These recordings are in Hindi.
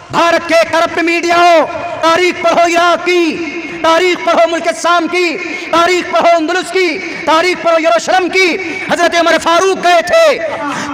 भारत के करप्ट मीडिया हो, तारीख पढ़ो इराक की, तारीख पढ़ो मुल्क शाम की, तारीख पढ़ो अंदलुस की, तारीख पढ़ो यरूशलेम की। हजरत उमर फारूक गए थे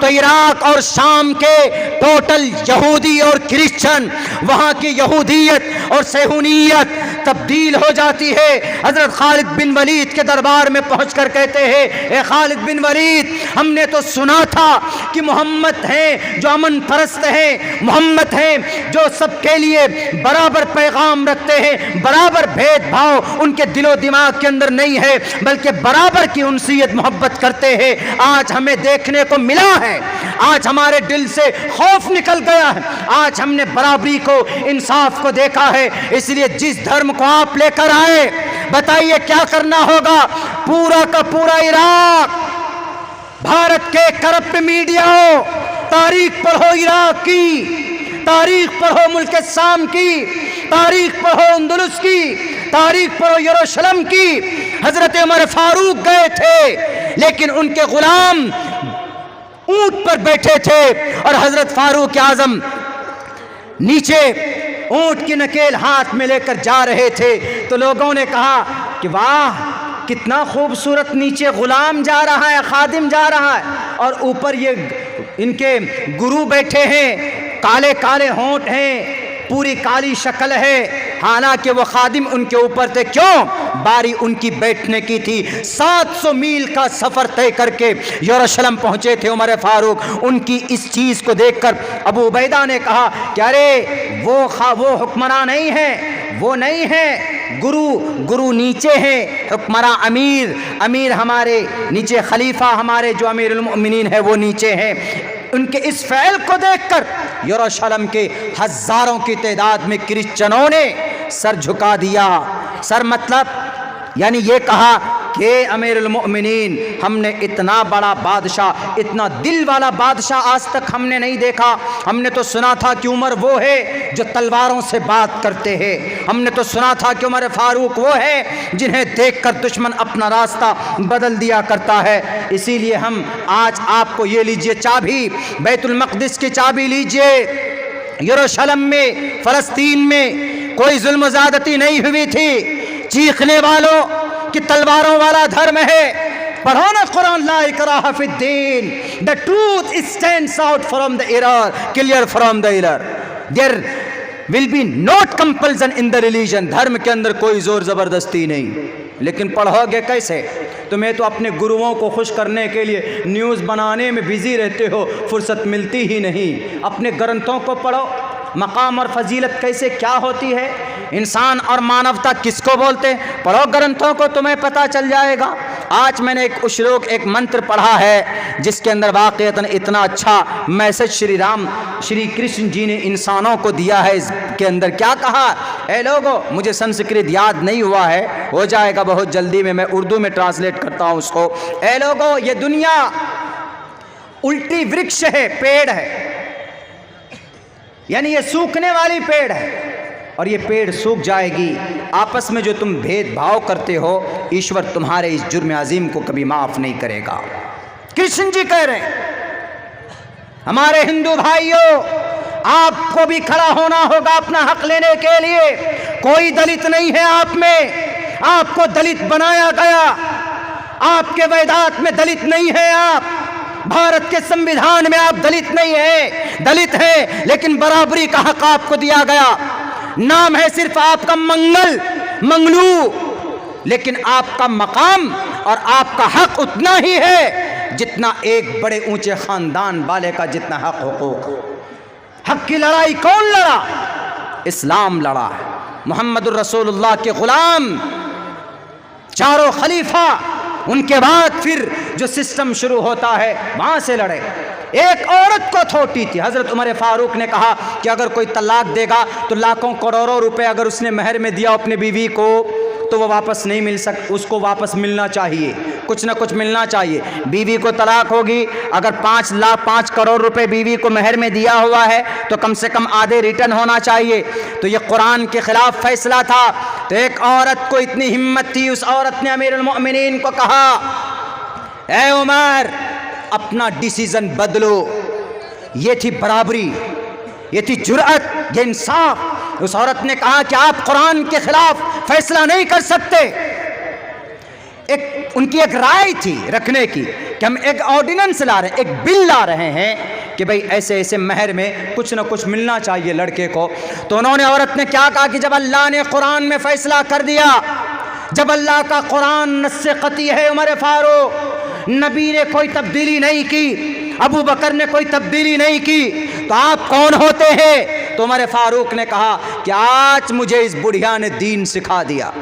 तो इराक और शाम के टोटल यहूदी और क्रिश्चियन, वहां की यहूदियत और सेहूनियत तब्दील हो जाती है। हजरत खालिद बिन वलीद के दरबार में पहुंचकर कहते हैं, ए खालिद बिन वलीद, हमने तो सुना था कि मोहम्मद हैं जो अमन परस्त हैं, मोहम्मद हैं जो सबके लिए बराबर पैगाम रखते हैं, बराबर भेदभाव उनके दिलो दिमाग के अंदर नहीं है, बल्कि बराबर की उनसियत मोहब्बत करते हैं। आज हमें देखने को मिला है, आज हमारे दिल से खौफ निकल गया है, आज हमने बराबरी को, इंसाफ को देखा है। इसलिए जिस धर्म को आप लेकर आए, बताइए क्या करना होगा? पूरा का पूरा इराक, भारत के करप्ट मीडिया हो, तारीख पढ़ो इराक की, तारीख पढ़ो मुल्क शाम की, तारीख पढ़ो अंदलुस की, तारीख पढ़ो यरूशलेम की। हजरत उमर फारूक गए थे लेकिन उनके गुलाम ऊंट पर बैठे थे और हजरत फारूक आजम नीचे ऊंट की नकेल हाथ में लेकर जा रहे थे। तो लोगों ने कहा कि वाह, कितना खूबसूरत, नीचे गुलाम जा रहा है, खादिम जा रहा है, और ऊपर ये इनके गुरु बैठे हैं, काले काले होंठ हैं, पूरी काली शक्ल है, हालांकि वो खादिम उनके ऊपर थे। क्यों? बारी उनकी बैठने की थी। 700 मील का सफर तय करके यरूशलेम पहुंचे थे उमर फारूक। उनकी इस चीज को देखकर अबू उबैदा ने कहा कि अरे वो हुक्मरान नहीं है, वो नहीं है, गुरु नीचे हैं, हुक्मरान अमीर हमारे नीचे, खलीफा हमारे जो अमीरुल मोमिनीन है वो नीचे हैं। उनके इस फ़ैल को देखकर यरूशलेम के हजारों की तादाद में क्रिश्चियनों ने सर झुका दिया। सर मतलब यानी ये कहा कि अमीरुल मोमिनीन, हमने इतना बड़ा बादशाह, इतना दिल वाला बादशाह आज तक हमने नहीं देखा। हमने तो सुना था कि उमर वो है जो तलवारों से बात करते हैं, हमने तो सुना था कि उमर फारूक वो है जिन्हें देखकर दुश्मन अपना रास्ता बदल दिया करता है। इसीलिए हम आज आपको ये लीजिए चाबी, बैतुल मक़दिस की चाबी लीजिए। यरूशलेम में, फ़लस्तीन में कोई जुल्म ज़्यादती नहीं हुई थी। चीखने वालों कि तलवारों वाला धर्म है, पढ़ो ना कुरान, ला इकराह फिद्दीन, the truth stands out from the error, clear from the error, there will be not compulsion in the religion. धर्म के अंदर कोई जोर जबरदस्ती नहीं। लेकिन पढ़ोगे कैसे? तुम्हें तो अपने गुरुओं को खुश करने के लिए न्यूज़ बनाने में बिजी रहते हो, फुर्सत मिलती ही नहीं। अपने ग्रंथों को पढ़ो, मकाम और फजीलत कैसे क्या होती है, इंसान और मानवता किसको बोलते हैं, पढ़ो ग्रंथों को, तुम्हें पता चल जाएगा। आज मैंने एक श्लोक, एक मंत्र पढ़ा है जिसके अंदर वाक़ईतन इतना अच्छा मैसेज श्री कृष्ण जी ने इंसानों को दिया है। इसके अंदर क्या कहा? ए लोगों, मुझे संस्कृत याद नहीं हुआ है, हो जाएगा बहुत जल्दी में, मैं उर्दू में ट्रांसलेट करता हूँ उसको। ए लोगों, ये दुनिया उल्टी वृक्ष है, पेड़ है, यानी ये सूखने वाली पेड़ है और ये पेड़ सूख जाएगी। आपस में जो तुम भेदभाव करते हो, ईश्वर तुम्हारे इस जुर्म अजीम को कभी माफ नहीं करेगा। कृष्ण जी कह रहे हैं, हमारे हिंदू भाइयों, आपको भी खड़ा होना होगा अपना हक लेने के लिए। कोई दलित नहीं है आप में, आपको दलित बनाया गया, आपके वेदात में दलित नहीं है, आप भारत के संविधान में आप दलित नहीं है, दलित है, लेकिन बराबरी का हक आपको दिया गया। नाम है सिर्फ आपका मंगलू, लेकिन आपका मकाम और आपका हक उतना ही है जितना एक बड़े ऊंचे खानदान वाले का जितना हक हुकूक। हक की लड़ाई कौन लड़ा? इस्लाम लड़ा है। मुहम्मदुर रसूलुल्लाह के गुलाम, चारों खलीफा, उनके बाद फिर जो सिस्टम शुरू होता है वहां से लड़े। एक औरत को थोटी थी। हजरत उमर फारूक ने कहा कि अगर कोई तलाक देगा तो लाखों करोड़ों रुपए अगर उसने महर में दिया अपने बीवी को तो वो वापस नहीं मिल उसको वापस मिलना चाहिए, कुछ ना कुछ मिलना चाहिए। बीवी को तलाक होगी, अगर 5 करोड़ रुपए बीवी को महर में दिया हुआ है तो कम से कम आधे रिटर्न होना चाहिए। तो ये कुरान के खिलाफ फैसला था। तो एक औरत को इतनी हिम्मत थी, उस औरत ने अमीरुल मोमिनीन को कहा, ए उमर, अपना डिसीजन बदलो। ये थी बराबरी, ये थी जुर्अत, ये इंसाफ। उस औरत ने कहा कि आप कुरान के खिलाफ फैसला नहीं कर सकते। उनकी एक राय थी रखने की कि हम एक ऑर्डिनेंस ला रहे हैं, एक बिल ला रहे हैं कि भाई ऐसे ऐसे महर में कुछ ना कुछ मिलना चाहिए लड़के को। तो उन्होंने, औरत ने क्या कहा कि जब अल्लाह ने कुरान में फैसला कर दिया, जब अल्लाह का कुरान नस्से कती है, उमर फारूक, नबी ने कोई तब्दीली नहीं की, अबू बकर ने कोई तब्दीली नहीं की, तो आप कौन होते हैं? तो उमर फारूक ने कहा कि आज मुझे इस बुढ़िया ने दीन सिखा दिया।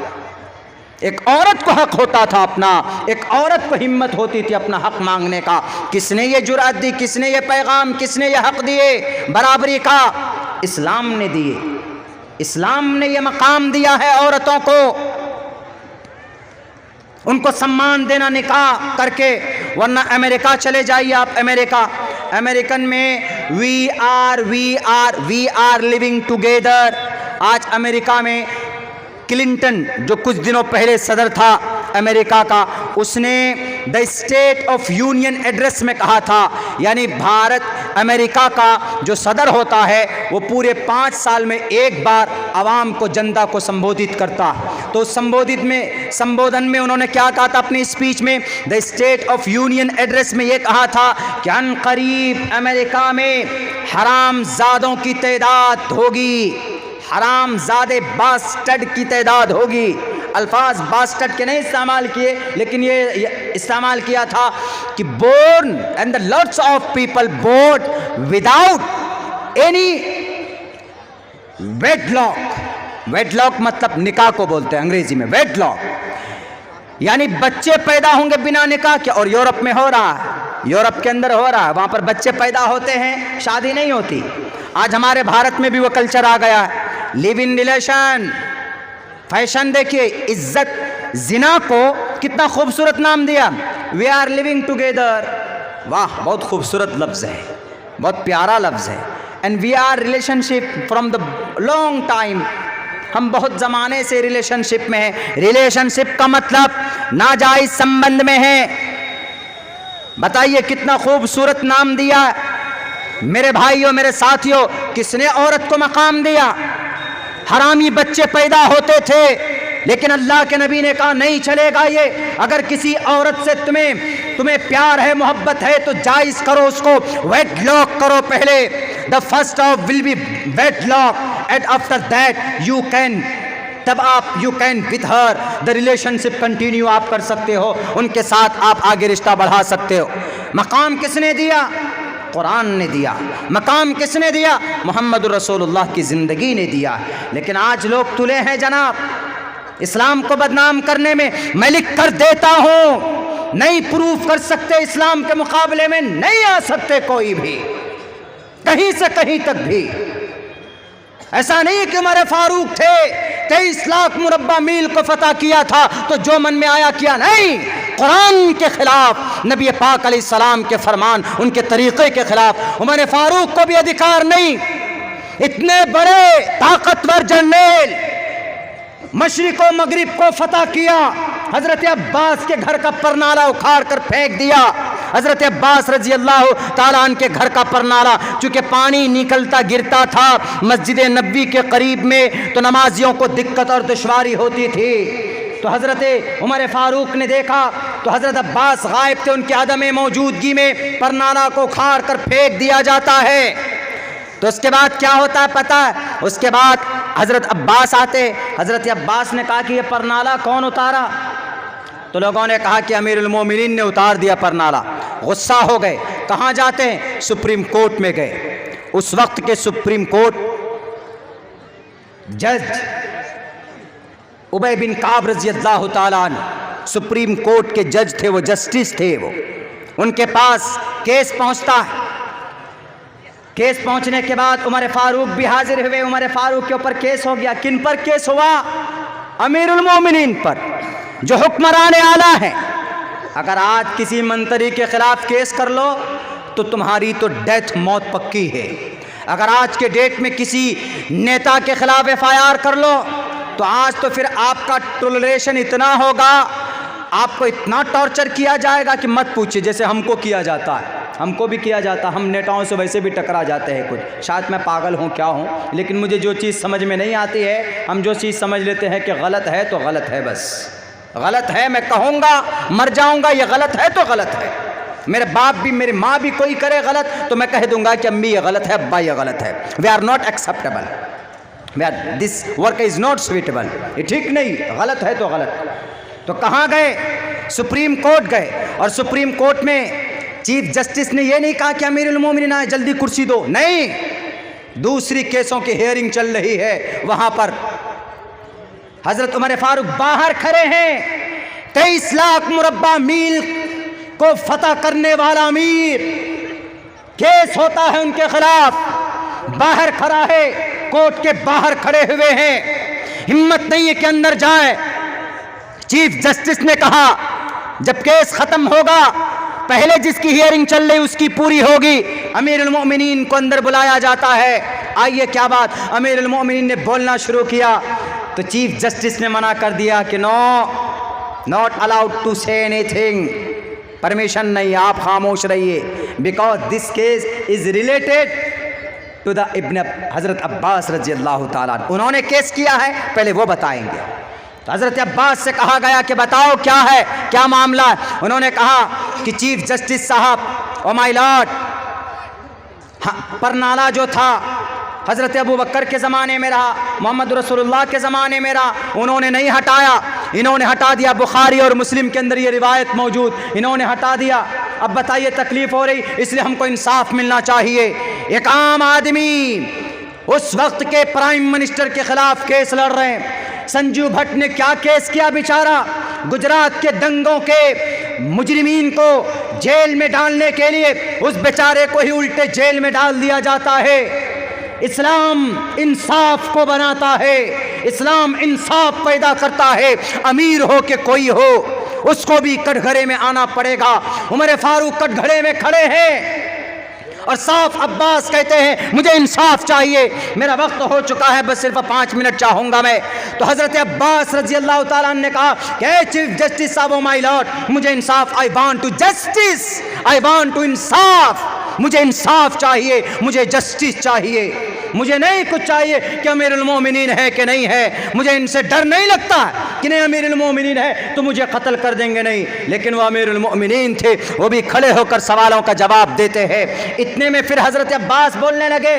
एक औरत को हक होता था अपना, एक औरत को हिम्मत होती थी अपना हक मांगने का। किसने ये जुर्अत दी, किसने ये पैगाम, किसने ये हक दिए बराबरी का? इस्लाम ने दिए। इस्लाम ने ये मकाम दिया है औरतों को, उनको सम्मान देना निकाह करके। वरना अमेरिका चले जाइए आप, अमेरिकन में वी आर लिविंग टुगेदर। आज अमेरिका में क्लिंटन, जो कुछ दिनों पहले सदर था अमेरिका का, उसने the state of union address में कहा था, यानी भारत अमेरिका का जो सदर होता है वो पूरे 5 साल में एक बार आवाम को, जनता को संबोधित करता। तो उस संबोधन में उन्होंने क्या कहा था अपनी स्पीच में? The state of union address में ये कहा था कि अनकरीब अमेरिका में हरामजादों की तादाद होगी, हरामजादे बास्टर्ड की तादाद होगी। अल्फाज बास्टर्ड के नहीं इस्तेमाल किए, लेकिन ये इस्तेमाल किया था कि born and the lots of people born without any wedlock. Wedlock मतलब निकाह को बोलते हैं अंग्रेजी में, वेडलॉक यानी बच्चे पैदा होंगे बिना निकाह के। और यूरोप में हो रहा है, यूरोप के अंदर हो रहा है, वहाँ पर बच्चे पैदा होते हैं, शादी नहीं होती। आज हमारे भारत में भी वो कल्चर आ गया है, लिव इन रिलेशन, फैशन। देखिए, इज्जत, जिना को कितना खूबसूरत नाम दिया, वी आर लिविंग टुगेदर। वाह, बहुत खूबसूरत लफ्ज़ है, बहुत प्यारा लफ्ज़ है। And we are relationship from the long time, हम बहुत ज़माने से रिलेशनशिप में हैं। रिलेशनशिप का मतलब नाजायज़ संबंध में है। बताइए कितना खूबसूरत नाम दिया मेरे भाइयों, मेरे साथियों। किसने औरत को मकाम दिया? हरामी बच्चे पैदा होते थे, लेकिन अल्लाह के नबी ने कहा नहीं चलेगा ये। अगर किसी औरत से तुम्हें प्यार है, मोहब्बत है, तो जायज़ करो उसको, वेडलॉक करो पहले। The first of will be wedlock and after that you can, तब आप you can with her the relationship continue आप कर सकते हो, उनके साथ आप आगे रिश्ता बढ़ा सकते हो। मकाम किसने दिया? कुरान ने दिया। मकाम किसने दिया? मोहम्मद रसूलुल्लाह की ज़िंदगी ने दिया। लेकिन आज लोग तुले हैं जनाब इस्लाम को बदनाम करने में। मैं लिख कर देता हूँ, नहीं प्रूफ कर सकते, इस्लाम के मुकाबले में नहीं आ सकते कोई भी, कहीं से कहीं तक भी। ऐसा नहीं कि उमर फारूक थे, 23 लाख मुरब्बा मील को फतह किया था तो जो मन में आया किया, नहीं। कुरान के खिलाफ, नबी पाक अलैहिस्सलाम के फरमान, उनके तरीक़े के खिलाफ उमर फारूक को भी अधिकार नहीं। इतने बड़े ताकतवर जनरल, मशरिक़ और मगरिब को फतह किया, हज़रत अब्बास के घर का परनाला उखाड़ कर फेंक दिया। हज़रत अब्बास रज़ी अल्लाह ताला अन्हु के घर का परनाला, चूँकि पानी निकलता गिरता था मस्जिद नबवी के करीब में, तो नमाजियों को दिक्कत और दुश्वारी होती थी। तो हज़रत उमर फ़ारूक ने देखा तो हज़रत अब्बास गायब थे, उनकी आदम मौजूदगी में परनाला को उखाड़ कर फेंक दिया जाता है। तो उसके बाद क्या होता है पता है? उसके बाद हज़रत अब्बास आते। हज़रत अब्बास ने कहा कि ये परनाला कौन उतारा? तो लोगों ने कहा कि अमीरुल मोमिनीन ने उतार दिया परनाला। गुस्सा हो गए। कहाँ जाते हैं? सुप्रीम कोर्ट में गए। उस वक्त के सुप्रीम कोर्ट जज उबय बिन काब रज़ी अल्लाह ताला अन्हु सुप्रीम कोर्ट के जज थे, वो जस्टिस थे। वो उनके पास केस पहुंचता है। केस पहुंचने के बाद उमर फारूक भी हाजिर हुए। उमर फारूक के ऊपर केस हो गया। किन पर केस हुआ? अमीरुल मोमिनीन पर, जो हुक्मरान आला है। अगर आज किसी मंत्री के खिलाफ केस कर लो तो तुम्हारी तो डेथ, मौत पक्की है। अगर आज के डेट में किसी नेता के खिलाफ FIR कर लो तो आज तो फिर आपका टॉलरेशन इतना होगा, आपको इतना टॉर्चर किया जाएगा कि मत पूछिए, जैसे हमको किया जाता है। हमको भी किया जाता, हम नेताओं से वैसे भी टकरा जाते हैं कुछ, शायद मैं पागल हूँ क्या हूँ, लेकिन मुझे जो चीज़ समझ में नहीं आती है, हम जो चीज़ समझ लेते हैं कि गलत है तो गलत है, बस गलत है, मैं कहूँगा मर जाऊँगा ये गलत है तो गलत है। मेरे बाप भी मेरी माँ भी कोई करे गलत तो मैं कह दूँगा कि अम्मी ये गलत है, अब्बा ये गलत है। We are not acceptable, we are this work is not suitable, ये ठीक नहीं, गलत है तो गलत। तो कहाँ गए? सुप्रीम कोर्ट गए, और सुप्रीम कोर्ट में चीफ जस्टिस ने ये नहीं कहा कि अमीरुल मोमिनीन आए जल्दी कुर्सी दो, नहीं, दूसरी केसों की हियरिंग चल रही है, वहां पर हजरत उमर फारूक बाहर खड़े हैं। 23 लाख मुरब्बा मील को फतह करने वाला अमीर, केस होता है उनके खिलाफ, बाहर खड़ा है, कोर्ट के बाहर खड़े हुए हैं, हिम्मत नहीं है कि अंदर जाए। चीफ जस्टिस ने कहा जब केस खत्म होगा, पहले जिसकी हियरिंग चल रही उसकी पूरी होगी, अमीरुल मोमिनीन को अंदर बुलाया जाता है। आइए क्या बात, अमीरुल मोमिनीन ने बोलना शुरू किया तो चीफ जस्टिस ने मना कर दिया कि no, not allowed to say anything, permission नहीं, आप खामोश रहिए, because this case is related to the इब्न हजरत अब्बास रजी अल्लाह ताला। उन्होंने केस किया है, पहले वो बताएंगे। तो हजरत अब्बास से कहा गया कि बताओ क्या है, क्या मामला है। उन्होंने कहा कि चीफ जस्टिस साहब, ओ माय लॉर्ड, परनाला जो था हजरत अबू बकर के ज़माने में रहा, मोहम्मद रसूलुल्लाह के ज़माने में रहा, उन्होंने नहीं हटाया, इन्होंने हटा दिया। बुखारी और मुस्लिम के अंदर ये रिवायत मौजूद, इन्होंने हटा दिया। अब बताइए तकलीफ़ हो रही, इसलिए हमको इंसाफ मिलना चाहिए। एक आम आदमी उस वक्त के प्राइम मिनिस्टर के खिलाफ केस लड़ रहे हैं। संजू भट्ट ने क्या केस किया बेचारा, गुजरात के दंगों के मुजरिमीन को जेल में डालने के लिए उस बेचारे को ही उल्टे जेल में डाल दिया जाता है। इस्लाम इंसाफ को बनाता है, इस्लाम इंसाफ पैदा करता है। अमीर हो के कोई हो, उसको भी कटघरे में आना पड़ेगा। उमर फारूक कटघरे में खड़े हैं और साफ अब्बास कहते हैं मुझे इंसाफ चाहिए। मेरा वक्त हो चुका है, बस सिर्फ 5 मिनट चाहूँगा मैं। तो हज़रत अब्बास रजी अल्लाह ताला अन्हु ने कहा कि चीफ जस्टिस साहब, ओ माय लॉर्ड, मुझे इंसाफ, I want to justice, I want to इंसाफ, मुझे इंसाफ चाहिए, मुझे जस्टिस चाहिए। मुझे नहीं कुछ चाहिए कि अमीरुल मोमिनीन है कि नहीं है, मुझे इनसे डर नहीं लगता कि नहीं अमीरुल मोमिनीन है तो मुझे कत्ल कर देंगे, नहीं। लेकिन वो अमीरुल मोमिनीन थे, वो भी खड़े होकर सवालों का जवाब देते हैं। इतने में फिर हज़रत अब्बास बोलने लगे,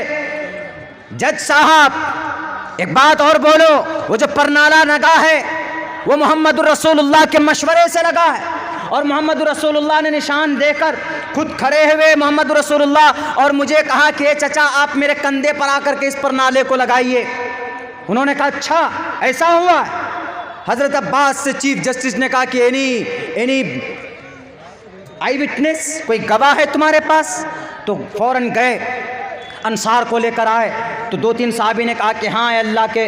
जज साहब एक बात और बोलो, वो जो परनाला लगा है वो मोहम्मद रसूलुल्लाह के मशवरे से लगा है, और मोहम्मद रसूलुल्लाह ने निशान देकर खुद खड़े हुए मोहम्मद रसूलुल्लाह और मुझे कहा कि ए चचा आप मेरे कंधे पर आकर के इस परनाले को लगाइए। उन्होंने कहा अच्छा ऐसा हुआ। हज़रत अब्बास से चीफ जस्टिस ने कहा कि एनी आई विटनेस, कोई गवाह है तुम्हारे पास? तो फौरन गए, अंसार को लेकर आए। तो 2-3 साहबी ने कहा कि हाँ अल्लाह के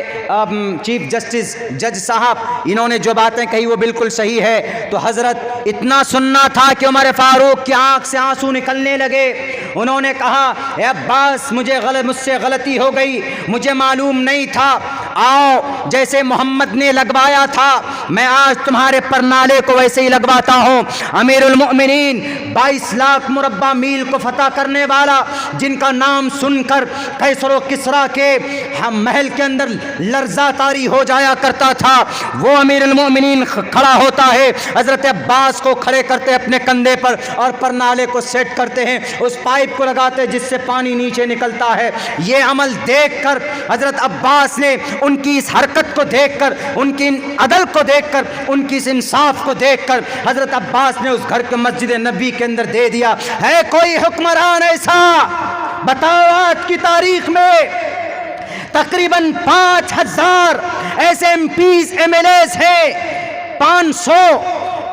चीफ जस्टिस जज साहब, इन्होंने जो बातें कही वो बिल्कुल सही है। तो हज़रत इतना सुनना था कि उमर फारूक की आंख से आंसू निकलने लगे। उन्होंने कहा अब्बास मुझसे गलती हो गई, मुझे मालूम नहीं था, आओ जैसे मोहम्मद ने लगवाया था मैं आज तुम्हारे परनाले को वैसे ही लगवाता हूँ। अमीरुल मोमिनीन 22 लाख मुरब्बा मील को फतह करने वाला, जिनका नाम सुनकर कैसर किसरा के हम महल के अंदर लर्जा तारी हो जाया करता था, वो अमीरुल मोमिनीन खड़ा होता है। हज़रत अब्बास को खड़े करते अपने कंधे पर और परनाले को सेट करते हैं, उस पाइप को लगाते हैं जिससे पानी नीचे निकलता है। ये अमल देखकर हज़रत अब्बास ने उनकी इस हरकत को देखकर, उनकी अदल को देखकर, उनकी इस इंसाफ को देखकर हज़रत अब्बास ने उस घर के मस्जिद नबी के अंदर दे दिया। है कोई हुक्मरान ऐसा? बताओ आज की तारीख में तकरीबन 5000 ऐसे एमपीज एमएलएस हैं, 500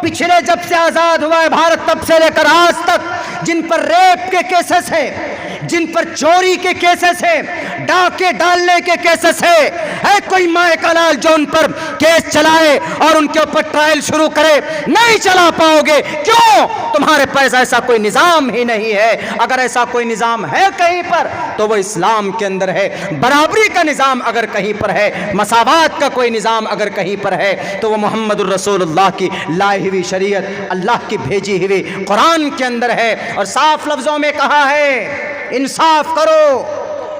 पिछले जब से आज़ाद हुआ है भारत तब से लेकर आज तक, जिन पर रेप के केसेस हैं, जिन पर चोरी के केसेस हैं, डाके डालने के केसेस है कोई माए का लाल जो उन पर केस चलाए और उनके ऊपर ट्रायल शुरू करे? नहीं चला पाओगे। क्यों? तुम्हारे पास ऐसा कोई निजाम ही नहीं है। अगर ऐसा कोई निजाम है कहीं पर तो वो इस्लाम के अंदर है। बराबरी का निजाम अगर कहीं पर है, मसावात का कोई निजाम अगर कहीं पर है तो वो मोहम्मदुर रसूलुल्लाह की लाई हुई शरीयत, अल्लाह की भेजी हुई कुरान के अंदर है। और साफ लफ्जों में कहा है, इंसाफ करो।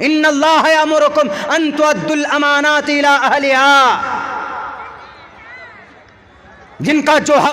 इन्नल्लाह यअमुरुकुम अन तुअद्दुल अमानात इला अहलिहा। जिनका जो हक